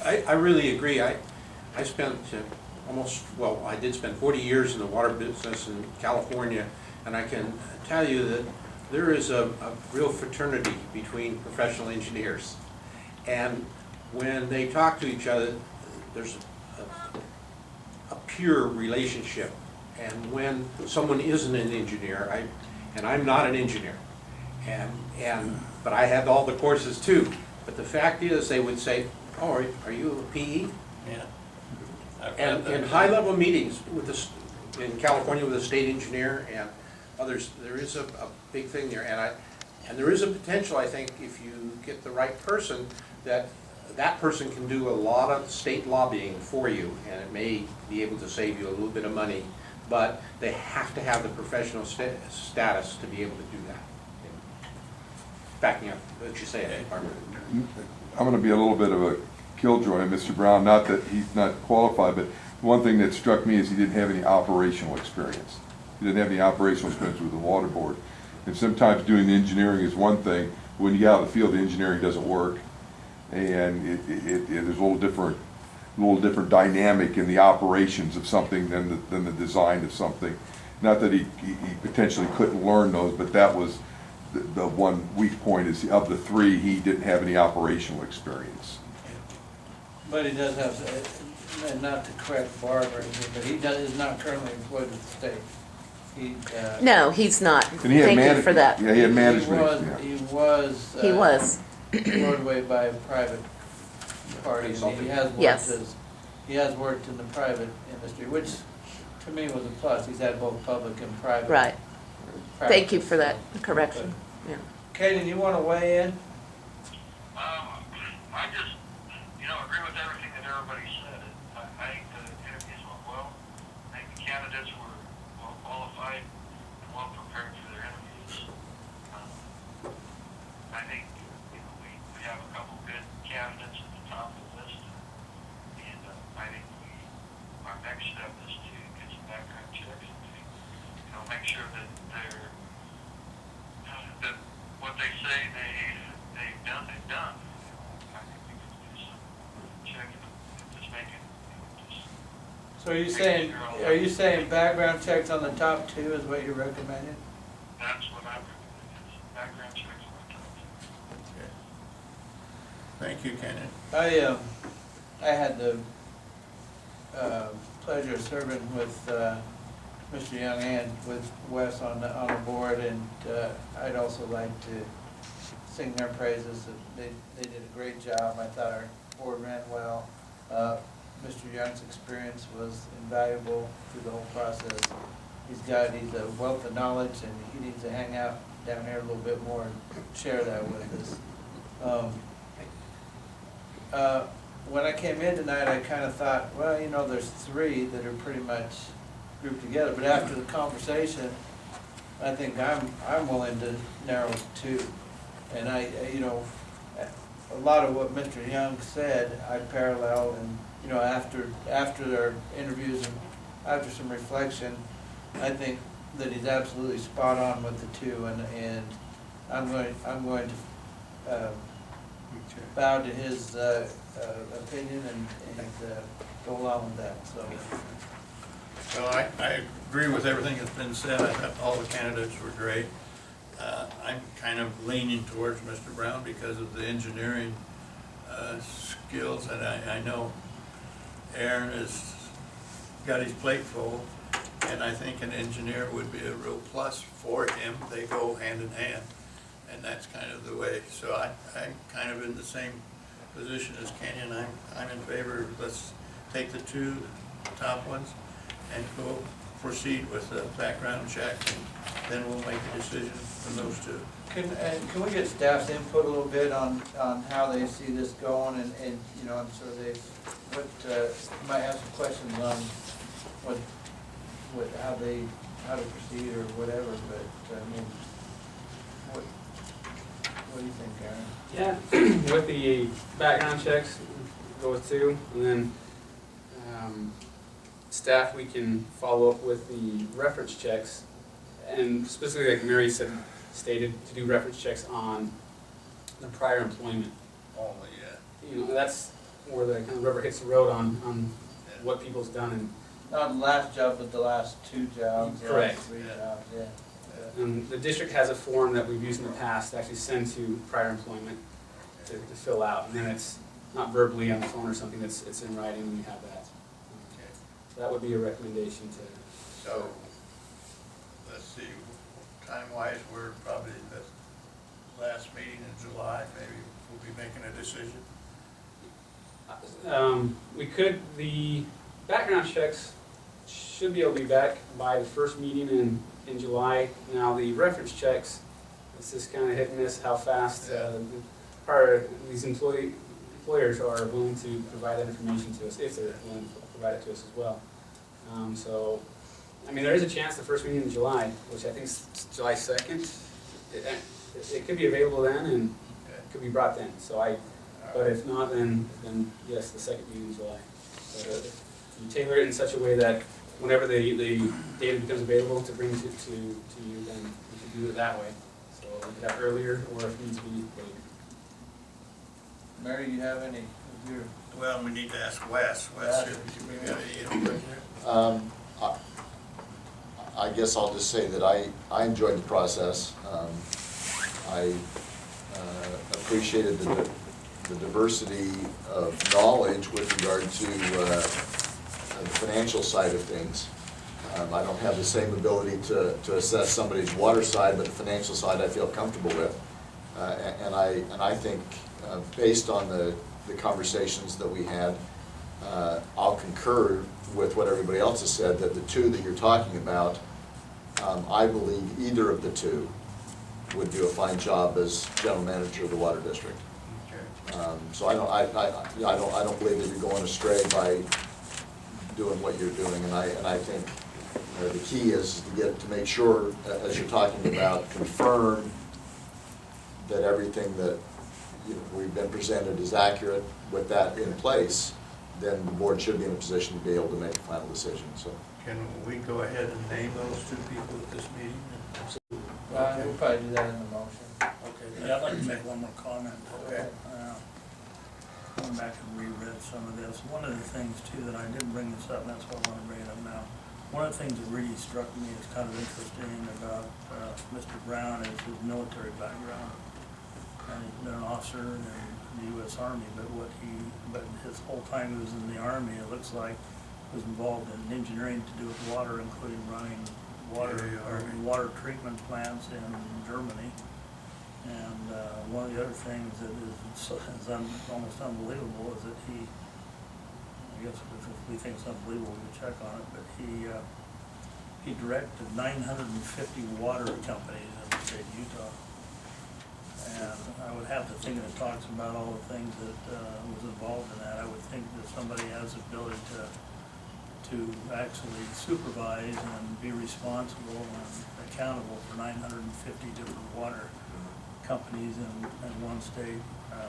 I really agree. I spent I did spend 40 years in the water business in California, and I can tell you that there is a real fraternity between professional engineers. And when they talk to each other, there's a pure relationship. And when someone isn't an engineer, and I'm not an engineer, but I had all the courses too. But the fact is, they would say, "Oh, are you a PE?" Yeah. And in high-level meetings with in California with a state engineer and others, there is a big thing there, and there is a potential, I think, if you get the right person, that person can do a lot of state lobbying for you, and it may be able to save you a little bit of money, but they have to have the professional status to be able to do that. Backing up what you say, Department. I'm going to be a little bit of a killjoy on Mr. Brown, not that he's not qualified, but one thing that struck me is he didn't have any operational experience. He didn't have any operational experience with the water board. And sometimes doing the engineering is one thing. When you get out of the field, the engineering doesn't work. And there's a little different dynamic in the operations of something than the design of something. Not that he potentially couldn't learn those, but that was the one weak point, is of the three, he didn't have any operational experience. But he does have, and not to correct Barbara, but he is not currently employed with the state. No, he's not. And he had Thank you for that. Yeah, he had management. He was. He was. Employed away by a private party. He has worked Yes. he has worked in the private industry, which to me was a plus. He's had both public and private. Right. Thank you for that correction. Yeah. Kaden, you want to weigh in? I just, agree with everything that everybody said. I think the interviews went well. I think the candidates were well qualified and well prepared for their interviews. I think, we have a couple good candidates at the top of the list, and I think our next step is to get some background checks and make sure that that what they say they've done, they've done. I think we can do some checking and just make it, So are you saying background checks on the top two is what you're recommending? that's what I recommend, is background checks on the top two. Okay. Thank you, Kenan. I had the pleasure of serving with Mr. Young and with Wes on the board, and I'd also like to sing their praises. They did a great job. I thought our board ran well. Mr. Young's experience was invaluable through the whole process. He's a wealth of knowledge, and he needs to hang out down here a little bit more and share that with us. When I came in tonight, I kind of thought, well, there's three that are pretty much grouped together. But after the conversation, I think I'm willing to narrow it to two. And a lot of what Mr. Young said, I parallel, and after our interviews and after some reflection, I think that he's absolutely spot on with the two, and I'm going to bow to his opinion and go along with that. So. Well, I agree with everything that's been said. I thought all the candidates were great. I'm kind of leaning towards Mr. Brown because of the engineering skills, and I know Aaron has got his plate full, and I think an engineer would be a real plus for him. They go hand in hand, and that's kind of the way. So I'm kind of in the same position as Kenyon. I'm in favor. Let's take the two top ones and go proceed with the background check, and then we'll make a decision from those two. Can we get staff's input a little bit on how they see this going, and so they might have some questions on how to proceed or whatever, but I mean, what do you think, Aaron? Yeah, with the background checks, go with two, and then staff, we can follow up with the reference checks, and specifically, like Mary stated, to do reference checks on the prior employment. Only, yeah. That's where the kind of rubber hits the road on what people's done. And Not the last job, but the last 2 jobs. the Correct. last 3 jobs, yeah. And the district has a form that we've used in the past to actually send to prior employment to fill out, and then it's not verbally on the phone or something, it's in writing, and we have that. Okay. So that would be a recommendation to. So, let's see, time-wise, we're probably the last meeting in July, maybe we'll be making a decision. We could, the background checks should be able to be back by the first meeting in July. Now, the reference checks, it's just kind of hit and miss how fast these employers are willing to provide that information to us, if they're willing to provide it to us as well. So, I mean, there is a chance the first meeting in July, which I think is July 2nd. It could be available then, and it could be brought then. So but if not, then yes, the second meeting in July. So you tailor it in such a way that whenever the data becomes available to bring to you, then we can do it that way. So we could have earlier, or if needs to be later. Mary, you have any of your? Well, we need to ask Wes. Wes, have we got any input here? I guess I'll just say that I enjoyed the process. I appreciated the diversity of knowledge with regard to the financial side of things. I don't have the same ability to assess somebody's water side, but the financial side I feel comfortable with. And I think based on the conversations that we had, I'll concur with what everybody else has said, that the 2 that you're talking about, I believe either of the 2 would do a fine job as general manager of the water district. So I don't believe that you're going astray by doing what you're doing, and I think the key is to make sure, as you're talking about, confirm that everything that we've been presented is accurate. With that in place, then the board should be in a position to be able to make a final decision. So, Can we go ahead and name those 2 people at this meeting? We'll probably do that in the motion. Okay. Yeah, I'd like to make one more comment. Okay. Going back and reread some of this, one of the things too that I didn't bring this up, and that's why I want to bring it up now. One of the things that really struck me as kind of interesting about Mr. Brown is his military background. And he's been an officer in the U.S. Army, but his whole time he was in the Army, it looks like, was involved in engineering to do with water, including running water treatment plants in Germany. And one of the other things that is almost unbelievable is that I guess if we think it's unbelievable, we can check on it, but he directed 950 water companies in the state of Utah. And I would have to think that it talks about all the things that was involved in that. I would think that somebody has the ability to actually supervise and be responsible and accountable for 950 different water companies in one state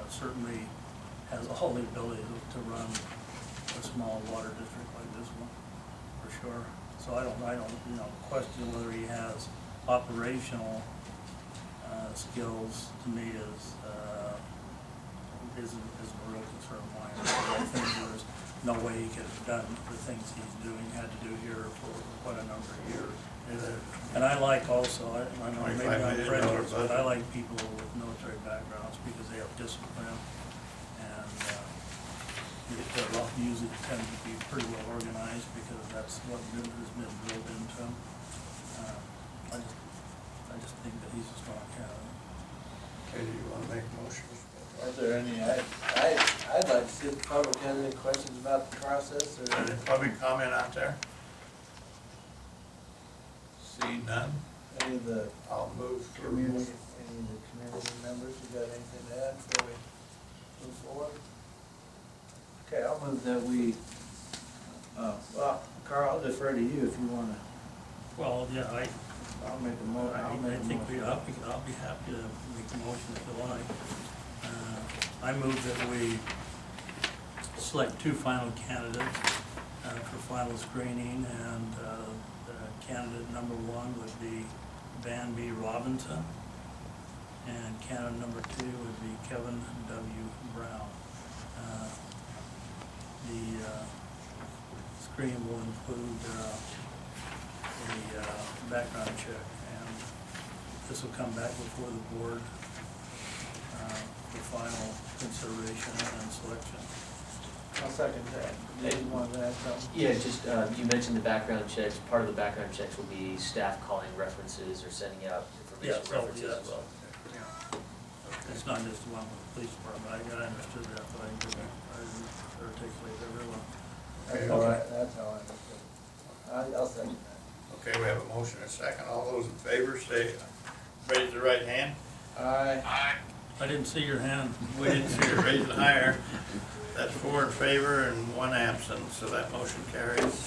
certainly has all the ability to run a small water district like this one, for sure. So I don't question whether he has operational skills. To me is a real concern of mine. I think there's no way he could have done the things he's had to do here for quite a number of years. And I like also, I know maybe I'm prejudiced, but I like people with military backgrounds because they have discipline, and they usually tend to be pretty well organized because that's what has been drilled into them. I just think that he's a strong candidate. Okay, do you want to make a motion? Are there any, I'd like to see if the public has any questions about the process, or Any public comment out there? See none? any of the I'll move for community members who got anything to add before we move forward? Okay, I'll move that we, well, Carl, I'll defer to you if you wanna. Well, yeah, I'll make a motion. I'll be happy to make the motion if you like. I move that we select 2 final candidates for final screening, and candidate number 1 would be Van B. Robinson, and candidate number 2 would be Kevin W. Brown. the screening will include a background check, and this will come back before the board for final consideration and selection. I'll second that. Did you want to add something? Yeah, just, you mentioned the background checks. Part of the background checks will be staff calling references or sending out information Yeah, references as well. It's not just the one with the police department, I understood that, but I didn't articulate that very well. That's all right, that's how I understood it. I'll second that. Okay, we have a motion and a second. All those in favor say, raise the right hand. Aye. Aye. I didn't see your hand. We didn't see it, raise it higher. That's 4 in favor and 1 absent, so that motion carries.